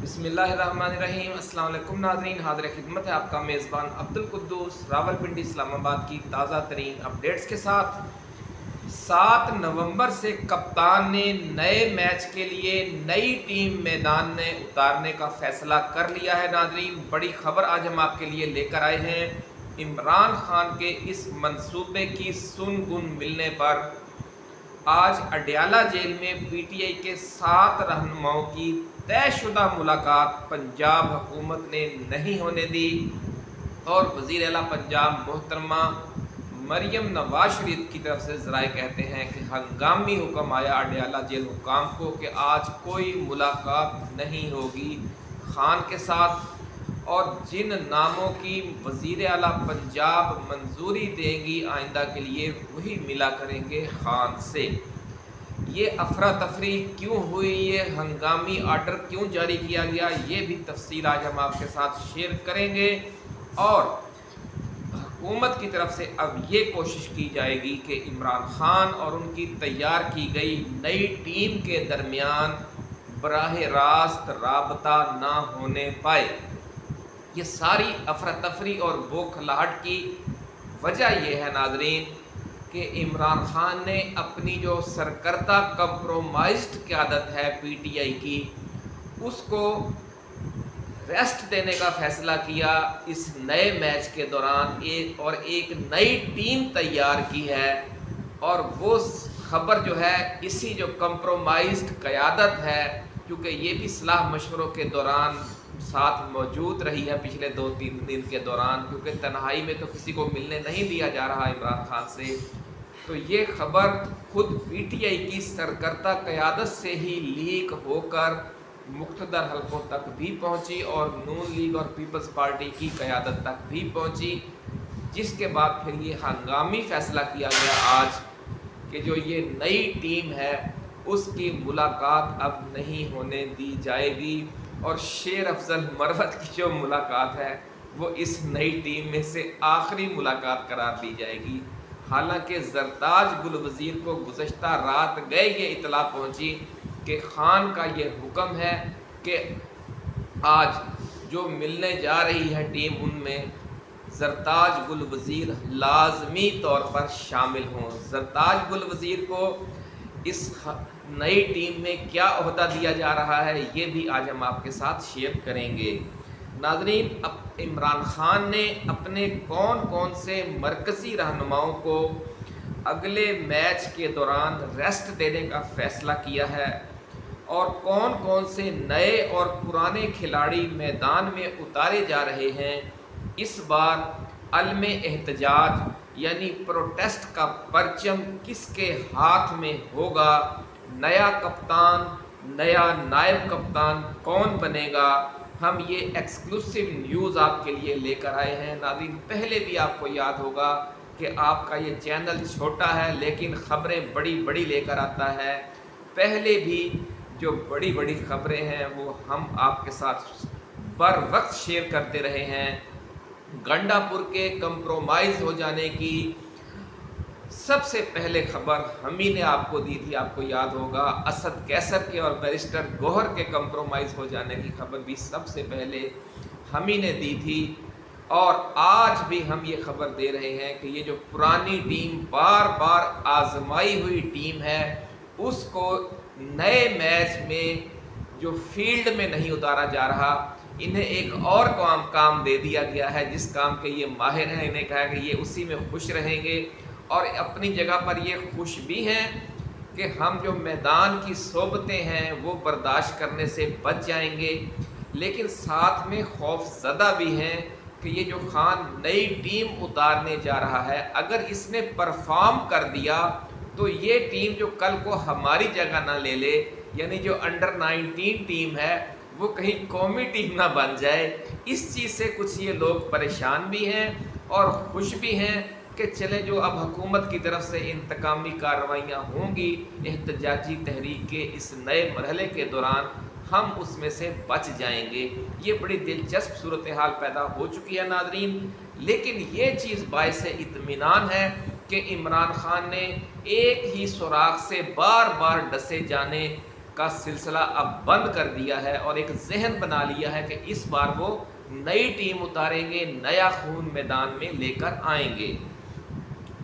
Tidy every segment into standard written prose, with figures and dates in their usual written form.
بسم اللہ الرحمن الرحیم۔ السلام علیکم ناظرین، حاضر خدمت ہے آپ کا میزبان عبدالقدوس راولپنڈی اسلام آباد کی تازہ ترین اپڈیٹس کے ساتھ۔ 7 نومبر سے کپتان نے نئے میچ کے لیے نئی ٹیم میدان میں اتارنے کا فیصلہ کر لیا ہے۔ ناظرین، بڑی خبر آج ہم آپ کے لیے لے کر آئے ہیں۔ عمران خان کے اس منصوبے کی سن گن ملنے پر آج اڈیالہ جیل میں پی ٹی آئی کے 7 رہنماؤں کی طے شدہ ملاقات پنجاب حکومت نے نہیں ہونے دی، اور وزیر اعلیٰ پنجاب محترمہ مریم نواز شریف کی طرف سے ذرائع کہتے ہیں کہ ہنگامی حکم آیا اڈیالہ جیل حکام کو کہ آج کوئی ملاقات نہیں ہوگی خان کے ساتھ، اور جن ناموں کی وزیر اعلیٰ پنجاب منظوری دیں گی آئندہ کے لیے وہی ملا کریں گے خان سے۔ یہ افراتفری کیوں ہوئی، یہ ہنگامی آرڈر کیوں جاری کیا گیا، یہ بھی تفصیل آج ہم آپ کے ساتھ شیئر کریں گے۔ اور حکومت کی طرف سے اب یہ کوشش کی جائے گی کہ عمران خان اور ان کی تیار کی گئی نئی ٹیم کے درمیان براہ راست رابطہ نہ ہونے پائے۔ یہ ساری افراتفری اور بوکھلاہٹ کی وجہ یہ ہے ناظرین کہ عمران خان نے اپنی جو سرکردہ کمپرومائزڈ قیادت ہے پی ٹی آئی کی، اس کو ریسٹ دینے کا فیصلہ کیا اس نئے میچ کے دوران، ایک نئی ٹیم تیار کی ہے، اور وہ خبر جو ہے اسی جو کمپرومائزڈ قیادت ہے، کیونکہ یہ بھی صلاح مشوروں کے دوران ساتھ موجود رہی ہے پچھلے 2-3 دن کے دوران، کیونکہ تنہائی میں تو کسی کو ملنے نہیں دیا جا رہا عمران خان سے، تو یہ خبر خود پی ٹی آئی کی سرکردہ قیادت سے ہی لیک ہو کر مقتدر حلقوں تک بھی پہنچی اور نون لیگ اور پیپلز پارٹی کی قیادت تک بھی پہنچی، جس کے بعد پھر یہ ہنگامی فیصلہ کیا گیا آج کہ جو یہ نئی ٹیم ہے اس کی ملاقات اب نہیں ہونے دی جائے گی، اور شیر افضل مروت کی جو ملاقات ہے وہ اس نئی ٹیم میں سے آخری ملاقات قرار دی جائے گی۔ حالانکہ زرتاج گل وزیر کو گزشتہ رات گئے یہ اطلاع پہنچی کہ خان کا یہ حکم ہے کہ آج جو ملنے جا رہی ہے ٹیم ان میں زرتاج گل وزیر لازمی طور پر شامل ہوں۔ زرتاج گل وزیر کو اس نئی ٹیم میں کیا عہدہ دیا جا رہا ہے یہ بھی آج ہم آپ کے ساتھ شیئر کریں گے۔ ناظرین، اب عمران خان نے اپنے کون سے مرکزی رہنماؤں کو اگلے میچ کے دوران ریسٹ دینے کا فیصلہ کیا ہے، اور کون سے نئے اور پرانے کھلاڑی میدان میں اتارے جا رہے ہیں، اس بار علم احتجاج یعنی پروٹیسٹ کا پرچم کس کے ہاتھ میں ہوگا، نیا کپتان، نیا نائب کپتان کون بنے گا، ہم یہ ایکسکلوسیو نیوز آپ کے لیے لے کر آئے ہیں۔ ناظرین، پہلے بھی آپ کو یاد ہوگا کہ آپ کا یہ چینل چھوٹا ہے لیکن خبریں بڑی لے کر آتا ہے، پہلے بھی جو بڑی خبریں ہیں وہ ہم آپ کے ساتھ بر وقت شیئر کرتے رہے ہیں۔ گنڈا پور کے کمپرومائز ہو جانے کی سب سے پہلے خبر ہم ہی نے آپ کو دی تھی، آپ کو یاد ہوگا۔ اسد کیسر کے اور بیرسٹر گوہر کے کمپرومائز ہو جانے کی خبر بھی سب سے پہلے ہم ہی نے دی تھی، اور آج بھی ہم یہ خبر دے رہے ہیں کہ یہ جو پرانی ٹیم بار آزمائی ہوئی ٹیم ہے اس کو نئے میچ میں جو فیلڈ میں نہیں اتارا جا رہا، انہیں ایک اور کام دے دیا گیا ہے جس کام کے یہ ماہر ہیں، انہیں کہا کہ یہ اسی میں خوش رہیں گے، اور اپنی جگہ پر یہ خوش بھی ہیں کہ ہم جو میدان کی صحبتیں ہیں وہ برداشت کرنے سے بچ جائیں گے، لیکن ساتھ میں خوف زدہ بھی ہیں کہ یہ جو خان نئی ٹیم اتارنے جا رہا ہے اگر اس نے پرفارم کر دیا تو یہ ٹیم جو کل کو ہماری جگہ نہ لے لے، یعنی جو انڈر 19 ٹیم ہے وہ کہیں قومی ٹیم نہ بن جائے، اس چیز سے کچھ یہ لوگ پریشان بھی ہیں اور خوش بھی ہیں کہ چلے جو اب حکومت کی طرف سے انتقامی کارروائیاں ہوں گی احتجاجی تحریک کے اس نئے مرحلے کے دوران، ہم اس میں سے بچ جائیں گے۔ یہ بڑی دلچسپ صورتحال پیدا ہو چکی ہے ناظرین، لیکن یہ چیز باعث اطمینان ہے کہ عمران خان نے ایک ہی سوراخ سے بار ڈسے جانے کا سلسلہ اب بند کر دیا ہے اور ایک ذہن بنا لیا ہے کہ اس بار وہ نئی ٹیم اتاریں گے، نیا خون میدان میں لے کر آئیں گے۔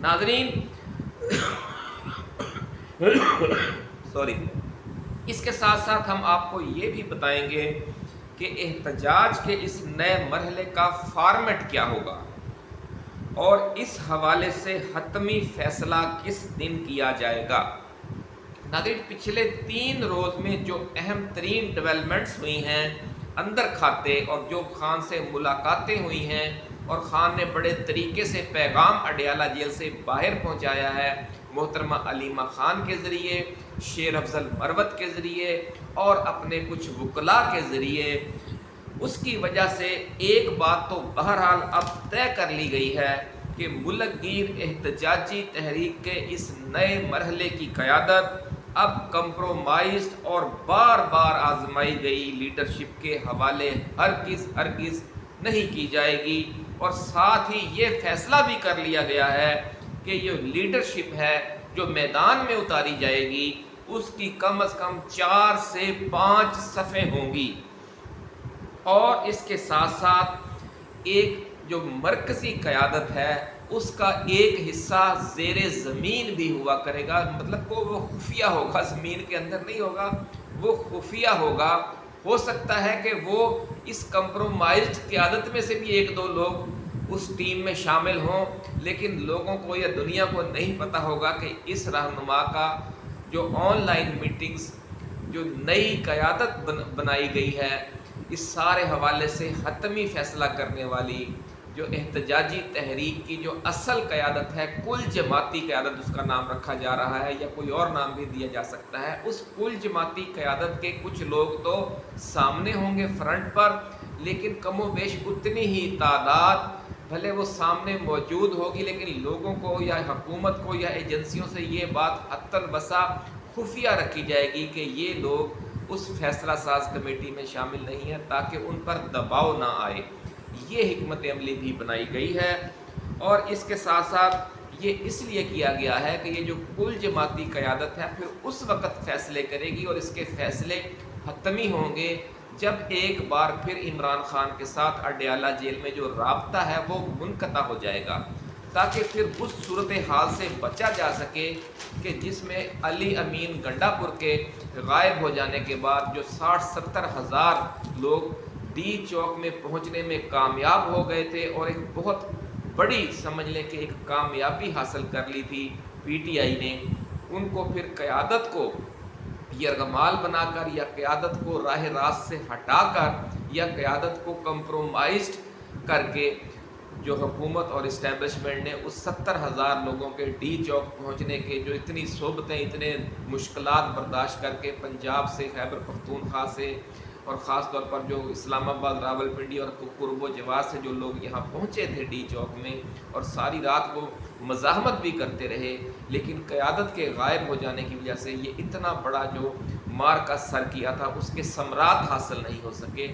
ناظرین سوری، اس کے ساتھ ساتھ ہم آپ کو یہ بھی بتائیں گے کہ احتجاج کے اس نئے مرحلے کا فارمیٹ کیا ہوگا اور اس حوالے سے حتمی فیصلہ کس دن کیا جائے گا۔ ناظرین پچھلے 3 روز میں جو اہم ترین ڈیولپمنٹس ہوئی ہیں اندر کھاتے، اور جو خان سے ملاقاتیں ہوئی ہیں اور خان نے بڑے طریقے سے پیغام اڈیالہ جیل سے باہر پہنچایا ہے، محترمہ علیمہ خان کے ذریعے، شیر افضل مروت کے ذریعے اور اپنے کچھ وکلاء کے ذریعے، اس کی وجہ سے ایک بات تو بہرحال اب طے کر لی گئی ہے کہ ملک گیر احتجاجی تحریک کے اس نئے مرحلے کی قیادت اب کمپرومائزڈ اور بار بار آزمائی گئی لیڈرشپ کے حوالے ہرگز نہیں کی جائے گی، اور ساتھ ہی یہ فیصلہ بھی کر لیا گیا ہے کہ یہ لیڈرشپ ہے جو میدان میں اتاری جائے گی اس کی کم از کم 4 سے 5 صفیں ہوں گی، اور اس کے ساتھ ساتھ ایک جو مرکزی قیادت ہے اس کا ایک حصہ زیر زمین بھی ہوا کرے گا، مطلب کو وہ خفیہ ہوگا، زمین کے اندر نہیں ہوگا، وہ خفیہ ہوگا۔ ہو سکتا ہے کہ وہ اس کمپرومائزڈ قیادت میں سے بھی 1-2 لوگ اس ٹیم میں شامل ہوں، لیکن لوگوں کو یا دنیا کو نہیں پتہ ہوگا کہ اس رہنما کا جو آن لائن میٹنگز، جو نئی قیادت بنائی گئی ہے، اس سارے حوالے سے حتمی فیصلہ کرنے والی جو احتجاجی تحریک کی جو اصل قیادت ہے، کل جماعتی قیادت اس کا نام رکھا جا رہا ہے یا کوئی اور نام بھی دیا جا سکتا ہے، اس کل جماعتی قیادت کے کچھ لوگ تو سامنے ہوں گے فرنٹ پر، لیکن کم و بیش اتنی ہی تعداد بھلے وہ سامنے موجود ہوگی، لیکن لوگوں کو یا حکومت کو یا ایجنسیوں سے یہ بات حتی البسا خفیہ رکھی جائے گی کہ یہ لوگ اس فیصلہ ساز کمیٹی میں شامل نہیں ہیں تاکہ ان پر دباؤ نہ آئے۔ یہ حکمت عملی بھی بنائی گئی ہے، اور اس کے ساتھ ساتھ یہ اس لیے کیا گیا ہے کہ یہ جو کل جماعتی قیادت ہے پھر اس وقت فیصلے کرے گی، اور اس کے فیصلے حتمی ہوں گے جب ایک بار پھر عمران خان کے ساتھ اڈیالہ جیل میں جو رابطہ ہے وہ منقطع ہو جائے گا، تاکہ پھر اس صورتحال سے بچا جا سکے کہ جس میں علی امین گنڈا پور کے غائب ہو جانے کے بعد جو 60-70 ہزار لوگ ڈی چوک میں پہنچنے میں کامیاب ہو گئے تھے، اور ایک بہت بڑی سمجھ لیں کہ ایک کامیابی حاصل کر لی تھی پی ٹی آئی نے، ان کو پھر قیادت کو یرغمال بنا کر یا قیادت کو راہ راست سے ہٹا کر یا قیادت کو کمپرومائزڈ کر کے جو حکومت اور اسٹیبلشمنٹ نے اس 70 ہزار لوگوں کے ڈی چوک پہنچنے کے جو اتنی صعوبتیں، اتنے مشکلات برداشت کر کے پنجاب سے، خیبر پختونخوا سے، اور خاص طور پر جو اسلام آباد، راول پنڈی اور قرب و جواز سے جو لوگ یہاں پہنچے تھے ڈی چوک میں، اور ساری رات وہ مزاحمت بھی کرتے رہے، لیکن قیادت کے غائب ہو جانے کی وجہ سے یہ اتنا بڑا جو مار کا سر کیا تھا اس کے ثمرات حاصل نہیں ہو سکے۔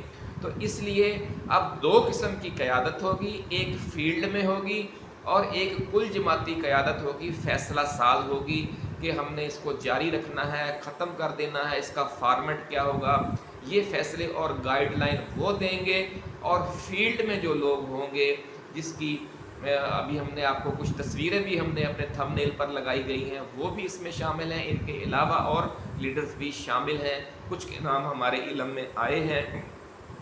تو اس لیے اب 2 قسم کی قیادت ہوگی، ایک فیلڈ میں ہوگی اور ایک کل جماعتی قیادت ہوگی، فیصلہ ساز ہوگی کہ ہم نے اس کو جاری رکھنا ہے، ختم کر دینا ہے، اس کا فارمیٹ کیا ہوگا، یہ فیصلے اور گائیڈ لائن وہ دیں گے۔ اور فیلڈ میں جو لوگ ہوں گے، جس کی ابھی ہم نے آپ کو کچھ تصویریں بھی ہم نے اپنے تھم نیل پر لگائی گئی ہیں، وہ بھی اس میں شامل ہیں، ان کے علاوہ اور لیڈرز بھی شامل ہیں، کچھ کے نام ہمارے علم میں آئے ہیں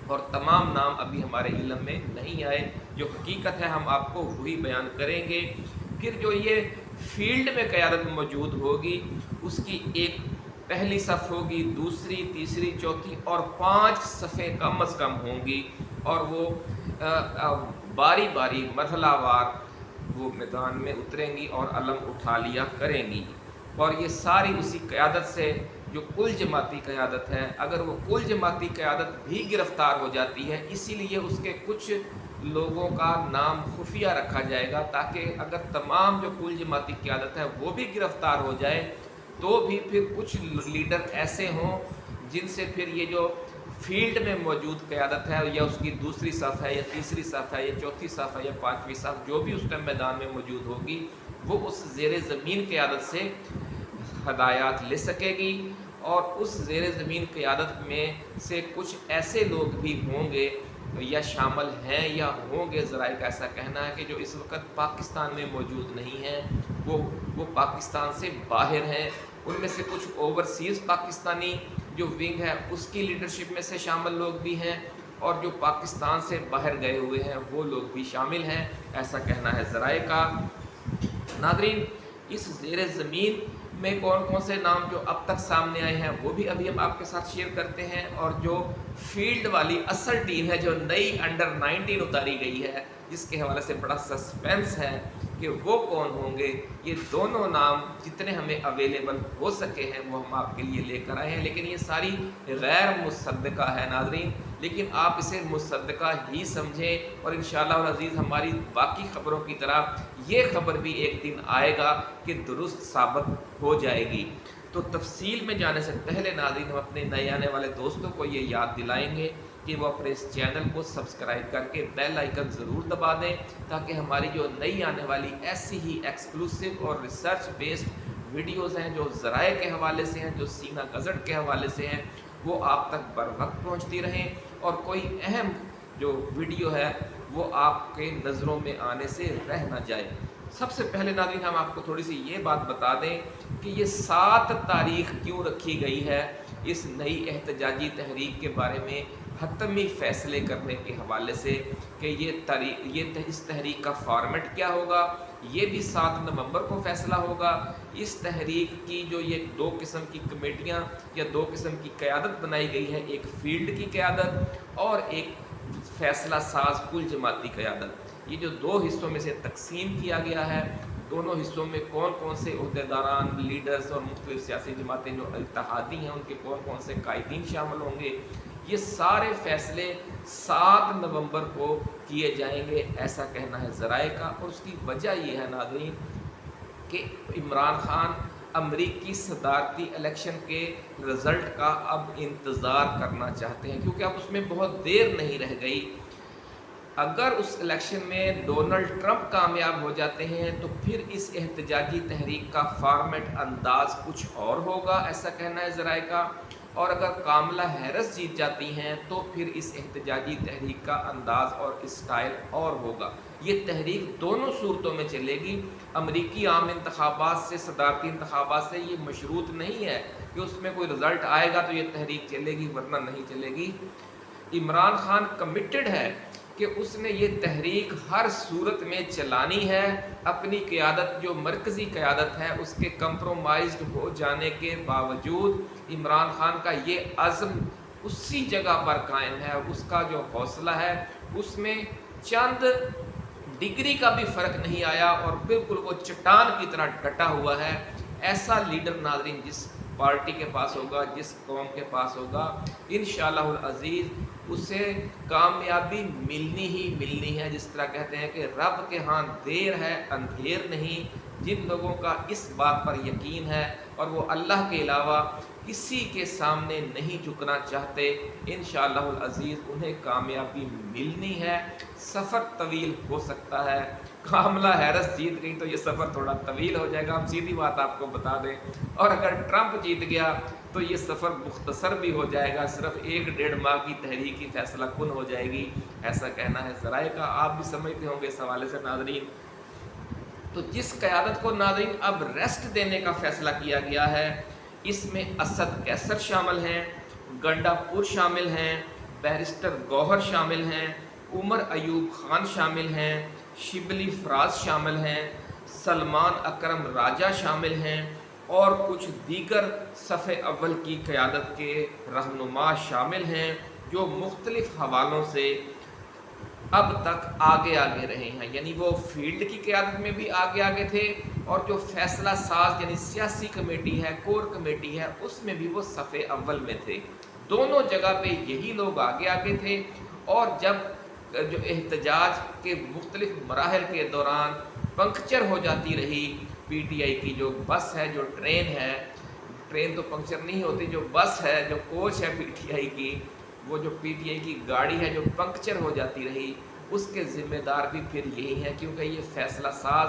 اور تمام نام ابھی ہمارے علم میں نہیں آئے، جو حقیقت ہے ہم آپ کو وہی بیان کریں گے۔ پھر جو یہ فیلڈ میں قیادت موجود ہوگی اس کی ایک پہلی صف ہوگی، دوسری، تیسری، چوتھی اور 5 صفیں کم از کم ہوں گی، اور وہ باری باری مرحلہ وار وہ میدان میں اتریں گی اور علم اٹھا لیا کریں گی، اور یہ ساری اسی قیادت سے جو کل جماعتی قیادت ہے، اگر وہ کل جماعتی قیادت بھی گرفتار ہو جاتی ہے، اسی لیے اس کے کچھ لوگوں کا نام خفیہ رکھا جائے گا تاکہ اگر تمام جو کل جماعتی قیادت ہے وہ بھی گرفتار ہو جائے تو بھی پھر کچھ لیڈر ایسے ہوں جن سے پھر یہ جو فیلڈ میں موجود قیادت ہے یا اس کی دوسری صف ہے یا تیسری صف ہے یا چوتھی صف ہے یا 5ویں صف جو بھی اس ٹائم میدان میں موجود ہوگی، وہ اس زیر زمین قیادت سے ہدایات لے سکے گی اور اس زیر زمین قیادت میں سے کچھ ایسے لوگ بھی ہوں گے یا شامل ہیں یا ہوں گے، ذرائع کا ایسا کہنا ہے کہ جو اس وقت پاکستان میں موجود نہیں ہیں، وہ پاکستان سے باہر ہیں۔ ان میں سے کچھ اوورسیز پاکستانی جو ونگ ہے اس کی لیڈرشپ میں سے شامل لوگ بھی ہیں، اور جو پاکستان سے باہر گئے ہوئے ہیں وہ لوگ بھی شامل ہیں، ایسا کہنا ہے ذرائع کا۔ ناظرین، اس زیر زمین میں کون کون سے نام جو اب تک سامنے آئے ہیں وہ بھی ابھی ہم آپ کے ساتھ شیئر کرتے ہیں، اور جو فیلڈ والی اصل ٹیم ہے جو نئی انڈر 19 اتاری گئی ہے جس کے حوالے سے بڑا سسپینس ہے کہ وہ کون ہوں گے، یہ دونوں نام جتنے ہمیں اویلیبل ہو سکے ہیں وہ ہم آپ کے لیے لے کر آئے ہیں، لیکن یہ ساری غیر مصدقہ ہے ناظرین، لیکن آپ اسے مصدقہ ہی سمجھیں، اور انشاءاللہ العزیز ہماری باقی خبروں کی طرح یہ خبر بھی ایک دن آئے گا کہ درست ثابت ہو جائے گی۔ تو تفصیل میں جانے سے پہلے ناظرین ہم اپنے نئے آنے والے دوستوں کو یہ یاد دلائیں گے کہ وہ اپنے اس چینل کو سبسکرائب کر کے بیل آئیکن ضرور دبا دیں، تاکہ ہماری جو نئی آنے والی ایسی ہی ایکسکلوسیو اور ریسرچ بیسڈ ویڈیوز ہیں جو ذرائع کے حوالے سے ہیں، جو سینہ گزٹ کے حوالے سے ہیں، وہ آپ تک بر وقت پہنچتی رہیں، اور کوئی اہم جو ویڈیو ہے وہ آپ کے نظروں میں آنے سے رہ نہ جائے۔ سب سے پہلے ناظرین ہم آپ کو تھوڑی سی یہ بات بتا دیں کہ یہ 7 تاریخ کیوں رکھی گئی ہے اس نئی احتجاجی تحریک کے بارے میں حتمی فیصلے کرنے کے حوالے سے، کہ اس تحریک کا فارمیٹ کیا ہوگا، یہ بھی 7 نومبر کو فیصلہ ہوگا۔ اس تحریک کی جو یہ 2 قسم کی کمیٹیاں یا 2 قسم کی قیادت بنائی گئی ہے، ایک فیلڈ کی قیادت اور ایک فیصلہ ساز کل جماعتی قیادت، یہ جو 2 حصوں میں سے تقسیم کیا گیا ہے، دونوں حصوں میں کون کون سے عہدیداران، لیڈرز اور مختلف سیاسی جماعتیں جو اتحادی ہیں ان کے کون کون سے قائدین شامل ہوں گے، یہ سارے فیصلے 7 نومبر کو کیے جائیں گے، ایسا کہنا ہے ذرائع کا۔ اور اس کی وجہ یہ ہے ناظرین کہ عمران خان امریکی صدارتی الیکشن کے رزلٹ کا اب انتظار کرنا چاہتے ہیں، کیونکہ اب اس میں بہت دیر نہیں رہ گئی۔ اگر اس الیکشن میں ڈونلڈ ٹرمپ کامیاب ہو جاتے ہیں تو پھر اس احتجاجی تحریک کا فارمیٹ انداز کچھ اور ہوگا، ایسا کہنا ہے ذرائع کا، اور اگر کاملا ہیرس جیت جاتی ہیں تو پھر اس احتجاجی تحریک کا انداز اور اسٹائل اور ہوگا۔ یہ تحریک دونوں صورتوں میں چلے گی، امریکی عام انتخابات سے، صدارتی انتخابات سے یہ مشروط نہیں ہے کہ اس میں کوئی رزلٹ آئے گا تو یہ تحریک چلے گی ورنہ نہیں چلے گی۔ عمران خان کمیٹڈ ہے کہ اس نے یہ تحریک ہر صورت میں چلانی ہے، اپنی قیادت جو مرکزی قیادت ہے اس کے کمپرومائزڈ ہو جانے کے باوجود عمران خان کا یہ عزم اسی جگہ پر قائم ہے، اس کا جو حوصلہ ہے اس میں چند ڈگری کا بھی فرق نہیں آیا، اور بالکل وہ چٹان کی طرح ڈٹا ہوا ہے۔ ایسا لیڈر ناظرین جس پارٹی کے پاس ہوگا، جس قوم کے پاس ہوگا، انشاءاللہ العزیز اسے کامیابی ملنی ہی ملنی ہے۔ جس طرح کہتے ہیں کہ رب کے ہاں دیر ہے اندھیر نہیں، جن لوگوں کا اس بات پر یقین ہے اور وہ اللہ کے علاوہ کسی کے سامنے نہیں جھکنا چاہتے، انشاءاللہ العزیز انہیں کامیابی ملنی ہے۔ سفر طویل ہو سکتا ہے، کاملا ہیرس جیت گئی تو یہ سفر تھوڑا طویل ہو جائے گا، ہم سیدھی بات آپ کو بتا دیں، اور اگر ٹرمپ جیت گیا تو یہ سفر مختصر بھی ہو جائے گا، صرف 1-1.5 ماہ کی تحریک کی فیصلہ کن ہو جائے گی، ایسا کہنا ہے ذرائع کا۔ آپ بھی سمجھتے ہوں گے اس حوالے سے ناظرین۔ تو جس قیادت کو ناظرین اب ریسٹ دینے کا فیصلہ کیا گیا ہے، اس میں اسد قیصر شامل ہیں، گنڈا پور شامل ہیں، بیرسٹر گوہر شامل ہیں، عمر ایوب خان شامل ہیں، شبلی فراز شامل ہیں، سلمان اکرم راجہ شامل ہیں، اور کچھ دیگر صف اول کی قیادت کے رہنما شامل ہیں جو مختلف حوالوں سے اب تک آگے رہے ہیں، یعنی وہ فیلڈ کی قیادت میں بھی آگے تھے، اور جو فیصلہ ساز یعنی سیاسی کمیٹی ہے، کور کمیٹی ہے، اس میں بھی وہ صف اول میں تھے۔ دونوں جگہ پہ یہی لوگ آگے تھے، اور جب جو احتجاج کے مختلف مراحل کے دوران پنکچر ہو جاتی رہی پی ٹی آئی کی جو بس ہے، جو ٹرین تو پنکچر نہیں ہوتی، جو بس ہے، جو کوچ ہے پی ٹی آئی کی، وہ جو پی ٹی آئی کی گاڑی ہے جو پنکچر ہو جاتی رہی، اس کے ذمہ دار بھی پھر یہی ہیں، کیونکہ یہ فیصلہ ساز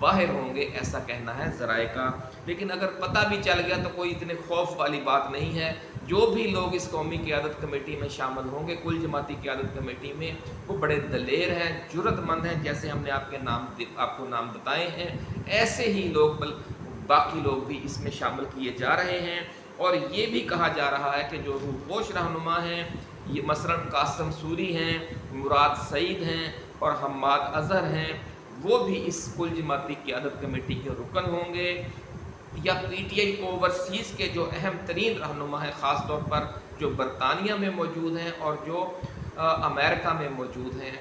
باہر ہوں گے، ایسا کہنا ہے ذرائع کا۔ لیکن اگر پتہ بھی چل گیا تو کوئی اتنے خوف والی بات نہیں ہے۔ جو بھی لوگ اس قومی قیادت کمیٹی میں شامل ہوں گے، کل جماعتی قیادت کمیٹی میں، وہ بڑے دلیر ہیں، جرأت مند ہیں، جیسے ہم نے آپ کو نام بتائے ہیں، ایسے ہی لوگ باقی لوگ بھی اس میں شامل کیے جا رہے ہیں۔ اور یہ بھی کہا جا رہا ہے کہ جو روحوش رہنما ہیں، یہ مثلاً قاسم سوری ہیں، مراد سعید ہیں اور حماد اظہر ہیں، وہ بھی اس کل جماعتی قیادت کمیٹی کے رکن ہوں گے۔ یا پی ٹی آئی اوورسیز کے جو اہم ترین رہنما ہیں، خاص طور پر جو برطانیہ میں موجود ہیں اور جو امریکہ میں موجود ہیں،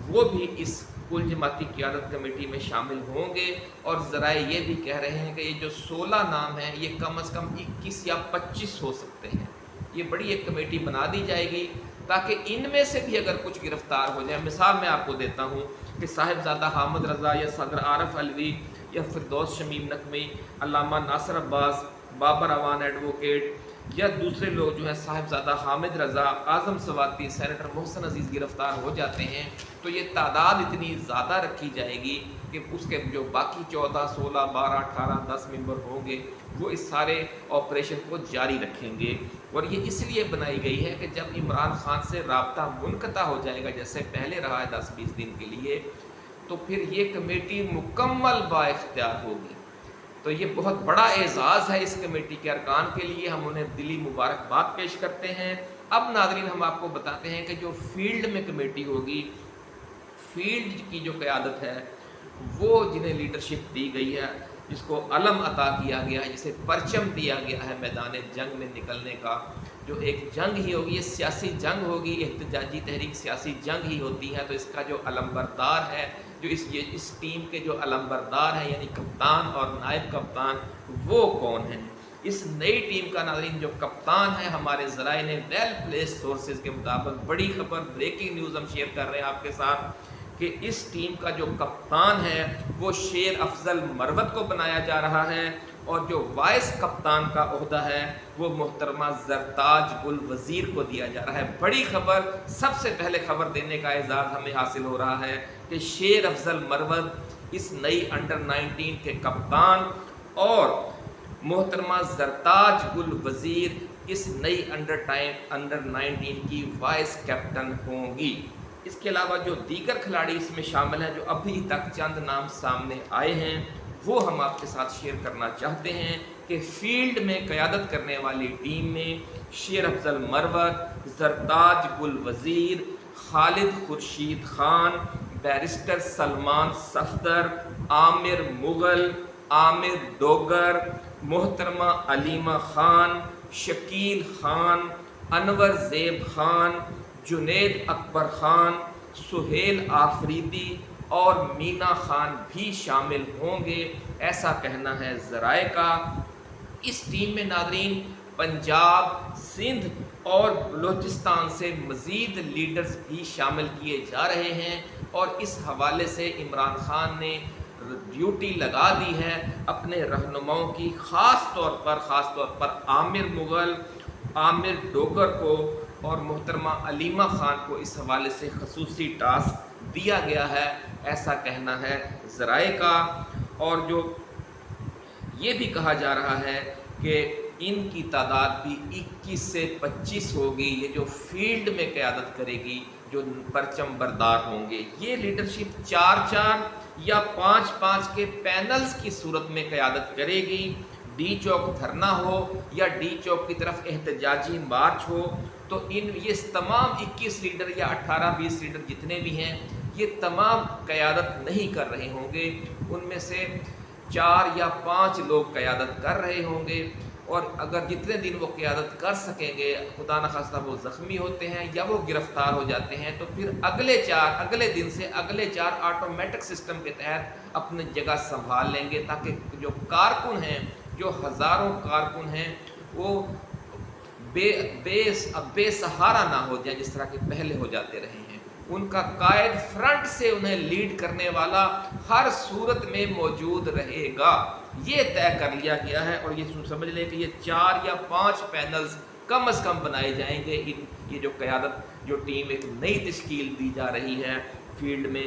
وہ بھی اس کل جماعتی قیادت کمیٹی میں شامل ہوں گے۔ اور ذرائع یہ بھی کہہ رہے ہیں کہ یہ جو 16 نام ہیں، یہ کم از کم 21 یا 25 ہو سکتے ہیں۔ یہ بڑی ایک کمیٹی بنا دی جائے گی تاکہ ان میں سے بھی اگر کچھ گرفتار ہو جائے، مثال میں آپ کو دیتا ہوں کہ صاحبزادہ حامد رضا یا صدر عارف علوی یا فردوس شمیم نقوی، علامہ ناصر عباس، بابر اعوان ایڈوکیٹ یا دوسرے لوگ جو ہیں صاحبزادہ حامد رضا، اعظم سواتی، سینیٹر محسن عزیز گرفتار ہو جاتے ہیں تو یہ تعداد اتنی زیادہ رکھی جائے گی کہ اس کے جو باقی 14، 16، 12، 18، 10 ممبر ہوں گے وہ اس سارے آپریشن کو جاری رکھیں گے۔ اور یہ اس لیے بنائی گئی ہے کہ جب عمران خان سے رابطہ منقطع ہو جائے گا، جیسے پہلے رہا ہے 10-20 دن کے لیے، تو پھر یہ کمیٹی مکمل با اختیار ہوگی۔ تو یہ بہت بڑا اعزاز ہے اس کمیٹی کے ارکان کے لیے، ہم انہیں دلی مبارکباد پیش کرتے ہیں۔ اب ناظرین ہم آپ کو بتاتے ہیں کہ جو فیلڈ میں کمیٹی ہوگی، فیلڈ کی جو قیادت ہے، وہ جنہیں لیڈرشپ دی گئی ہے، جس کو علم عطا کیا گیا ہے، جسے پرچم دیا گیا ہے میدان جنگ میں نکلنے کا، جو ایک جنگ ہی ہوگی، یہ سیاسی جنگ ہوگی، احتجاجی تحریک سیاسی جنگ ہی ہوتی ہے، تو اس کا جو علم بردار ہے، جو اس ٹیم کے جو علم بردار ہیں یعنی کپتان اور نائب کپتان، وہ کون ہیں؟ اس نئی ٹیم کا ناظرین جو کپتان ہے، ہمارے ذرائع نے ویل پلیس سورسز کے مطابق بڑی خبر، بریکنگ نیوز ہم شیئر کر رہے ہیں آپ کے ساتھ کہ اس ٹیم کا جو کپتان ہے وہ شیر افضل مروت کو بنایا جا رہا ہے، اور جو وائس کپتان کا عہدہ ہے وہ محترمہ زرتاج گل وزیر کو دیا جا رہا ہے۔ بڑی خبر، سب سے پہلے خبر دینے کا اعزاز ہمیں حاصل ہو رہا ہے کہ شیر افضل مروت اس نئی انڈر-19 کے کپتان اور محترمہ زرتاج گل وزیر اس نئی انڈر-19 کی وائس کیپٹن ہوں گی۔ اس کے علاوہ جو دیگر کھلاڑی اس میں شامل ہیں، جو ابھی تک چند نام سامنے آئے ہیں، وہ ہم آپ کے ساتھ شیئر کرنا چاہتے ہیں کہ فیلڈ میں قیادت کرنے والی ٹیم میں شیر افضل مروت، زرتاج گل وزیر، خالد خورشید خان، بیرسٹر سلمان صفدر، عامر مغل، عامر ڈوگر، محترمہ علیمہ خان، شکیل خان، انور زیب خان، جنید اکبر خان، سہیل آفریدی اور مینا خان بھی شامل ہوں گے، ایسا کہنا ہے ذرائع کا۔ اس ٹیم میں ناظرین پنجاب، سندھ اور بلوچستان سے مزید لیڈرز بھی شامل کیے جا رہے ہیں، اور اس حوالے سے عمران خان نے ڈیوٹی لگا دی ہے اپنے رہنماؤں کی، خاص طور پر عامر مغل، عامر ڈوگر کو اور محترمہ علیمہ خان کو اس حوالے سے خصوصی ٹاسک دیا گیا ہے، ایسا کہنا ہے ذرائع کا۔ اور جو یہ بھی کہا جا رہا ہے کہ ان کی تعداد بھی 21 سے 25 ہوگی، یہ جو فیلڈ میں قیادت کرے گی، جو پرچم بردار ہوں گے۔ یہ لیڈرشپ 4-4 یا 5-5 کے پینلز کی صورت میں قیادت کرے گی۔ ڈی چوک دھرنا ہو یا ڈی چوک کی طرف احتجاجی مارچ ہو، تو یہ تمام 21 لیڈر یا 18-20 لیڈر جتنے بھی ہیں، یہ تمام قیادت نہیں کر رہے ہوں گے، ان میں سے 4 یا 5 لوگ قیادت کر رہے ہوں گے، اور اگر جتنے دن وہ قیادت کر سکیں گے، خدا نخواستہ وہ زخمی ہوتے ہیں یا وہ گرفتار ہو جاتے ہیں، تو پھر اگلے دن سے اگلے 4 آٹومیٹک سسٹم کے تحت اپنی جگہ سنبھال لیں گے، تاکہ جو کارکن ہیں، جو ہزاروں کارکن ہیں، وہ بے سہارا نہ ہو جائیں جس طرح کہ پہلے ہو جاتے رہے ہیں۔ ان کا قائد فرنٹ سے انہیں لیڈ کرنے والا ہر صورت میں موجود رہے گا، یہ طے کر لیا گیا ہے۔ اور یہ سمجھ لیں کہ یہ 4 یا 5 پینلز کم از کم بنائے جائیں گے۔ یہ جو قیادت، جو ٹیم ایک نئی تشکیل دی جا رہی ہے فیلڈ میں،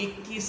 21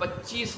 25